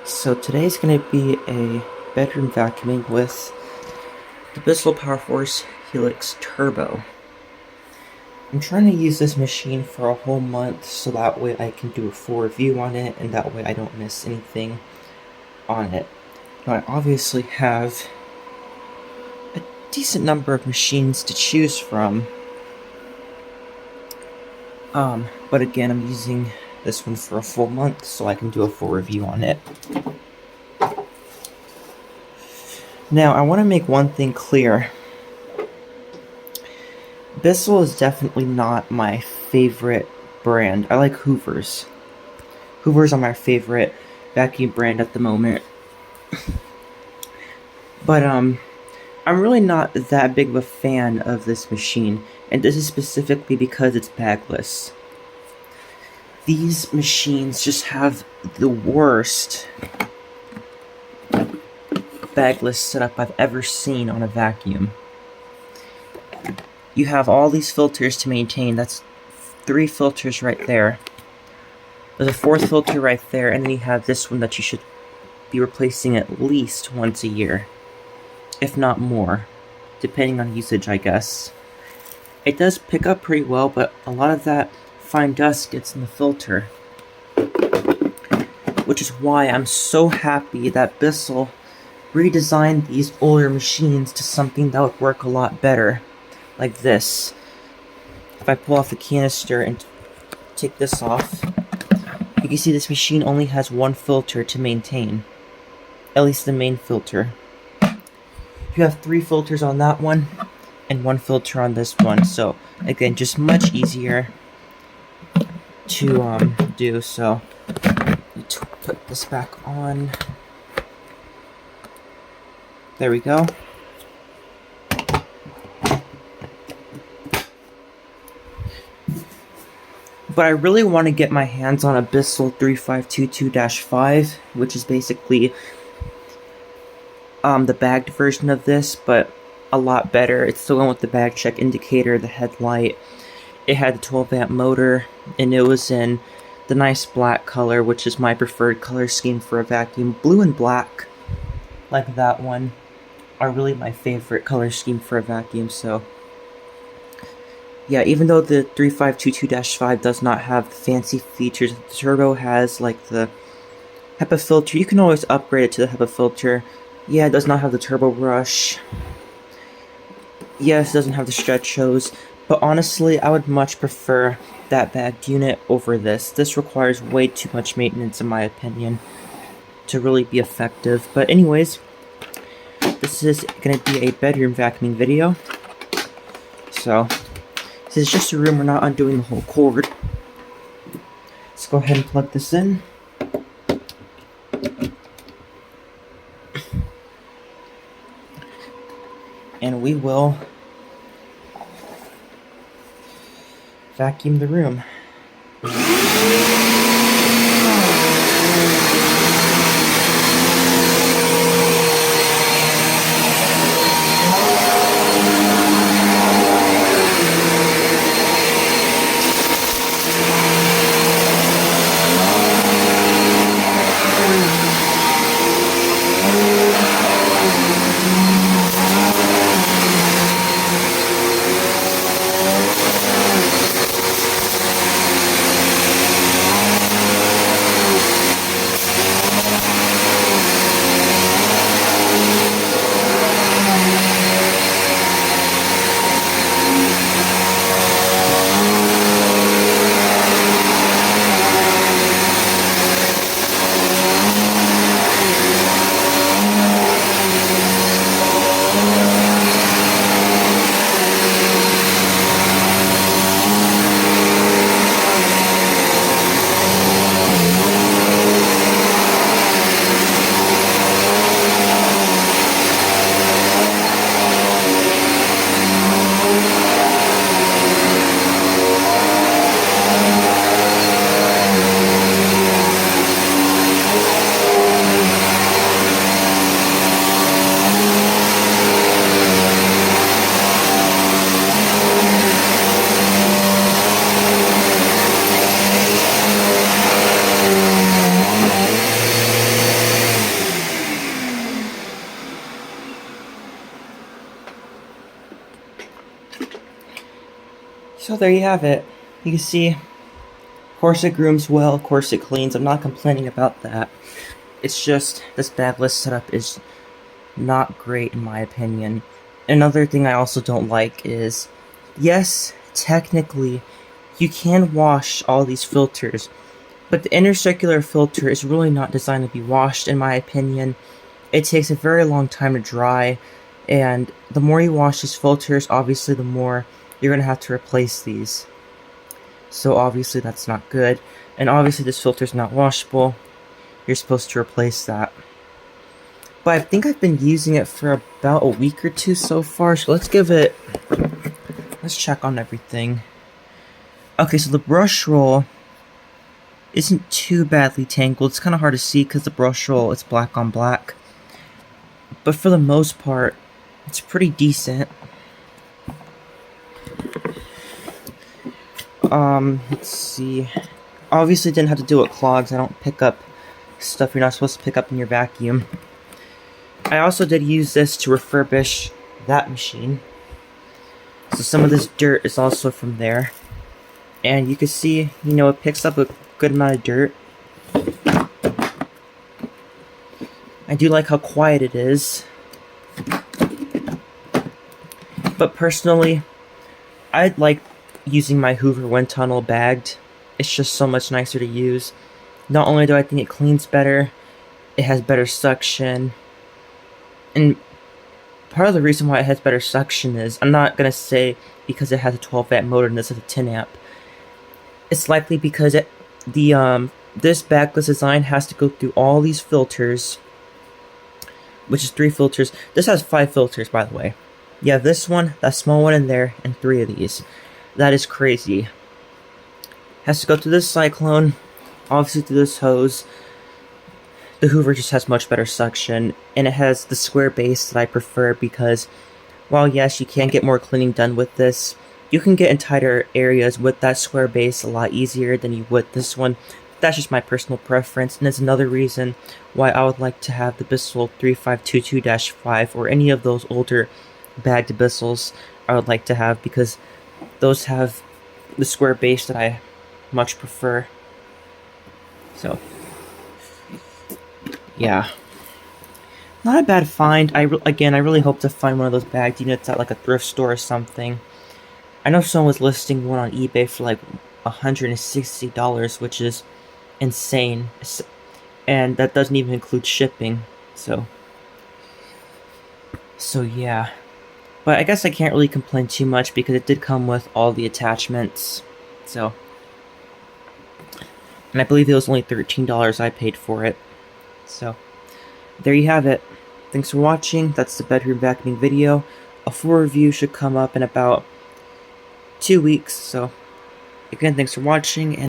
So today's going to be a bedroom vacuuming with the Bissell Powerforce Helix Turbo. I'm trying to use this machine for a whole month so that way I can do a full review on it and that way I don't miss anything on it. Now I obviously have a decent number of machines to choose from. But again, I'm using this one for a full month so I can do a full review on it. Now, I want to make one thing clear. Bissell is definitely not my favorite brand. I like Hoovers. Hoovers are my favorite vacuum brand at the moment. But, I'm really not that big of a fan of this machine, and this is specifically because it's bagless. These machines just have the worst bagless setup I've ever seen on a vacuum. You have all these filters to maintain. That's 3 filters right there. There's a 4th filter right there, and then you have this one that you should be replacing at least once a year, if not more, depending on usage, I guess. It does pick up pretty well, but a lot of that fine dust gets in the filter, which is why I'm so happy that Bissell redesigned these older machines to something that would work a lot better, like this. If I pull off the canister and take this off, you can see this machine only has 1 filter to maintain, at least the main filter. You have 3 filters on that one and 1 filter on this one, so again, just much easier to do. So to put this back on. There we go. But I really want to get my hands on a Bissell 3522-5, which is basically the bagged version of this, but a lot better. It's the one with the bag check indicator, the headlight. It had the 12-amp motor, and it was in the nice black color, which is my preferred color scheme for a vacuum. Blue and black, like that one, are really my favorite color scheme for a vacuum. So yeah, even though the 3522-5 does not have the fancy features the Turbo has, like the HEPA filter, you can always upgrade it to the HEPA filter. Yeah, it does not have the turbo brush. Yes, it doesn't have the stretch hose, but honestly, I would much prefer that bagged unit over this. This requires way too much maintenance, in my opinion, to really be effective. But anyways, this is going to be a bedroom vacuuming video. So, this is just a room, we're not undoing the whole cord. Let's go ahead and plug this in. And we will vacuum the room. So there you have it. You can see, of course it grooms well, of course it cleans. I'm not complaining about that. It's just, this bagless setup is not great in my opinion. Another thing I also don't like is, yes, technically, you can wash all these filters, but the inner circular filter is really not designed to be washed in my opinion. It takes a very long time to dry, and the more you wash these filters, obviously the more you're going to have to replace these. So obviously that's not good, and obviously this filter is not washable. You're supposed to replace that. But I think I've been using it for about a week or two so far, so let's check on everything. Okay, so the brush roll isn't too badly tangled. It's kind of hard to see because the brush roll is black on black. But for the most part, it's pretty decent. Let's see. Obviously didn't have to do it clogs. I don't pick up stuff you're not supposed to pick up in your vacuum. I also did use this to refurbish that machine. So some of this dirt is also from there. And you can see, it picks up a good amount of dirt. I do like how quiet it is. But personally, I like using my Hoover wind tunnel bagged. It's just so much nicer to use. Not only do I think it cleans better, it has better suction. And part of the reason why it has better suction is, I'm not going to say because it has a 12-watt motor and this is a 10-amp. It's likely because this bagless design has to go through all these filters, which is 3 filters. This has 5 filters, by the way. You have this one, that small one in there, and 3 of these. That is crazy. Has to go through this cyclone, obviously through this hose. The Hoover just has much better suction, and it has the square base that I prefer because, while yes, you can get more cleaning done with this, you can get in tighter areas with that square base a lot easier than you would this one. That's just my personal preference, and it's another reason why I would like to have the Bissell 3522-5 or any of those older bagged Bissells I would like to have, because those have the square base that I much prefer. So, yeah. Not a bad find. Again, I really hope to find one of those bagged units at like a thrift store or something. I know someone was listing one on eBay for like $160, which is insane. And that doesn't even include shipping. So yeah. But I guess I can't really complain too much because it did come with all the attachments. So, and I believe it was only $13 I paid for it. So, there you have it. Thanks for watching. That's the bedroom vacuuming video. A full review should come up in about 2 weeks. So, again, thanks for watching. And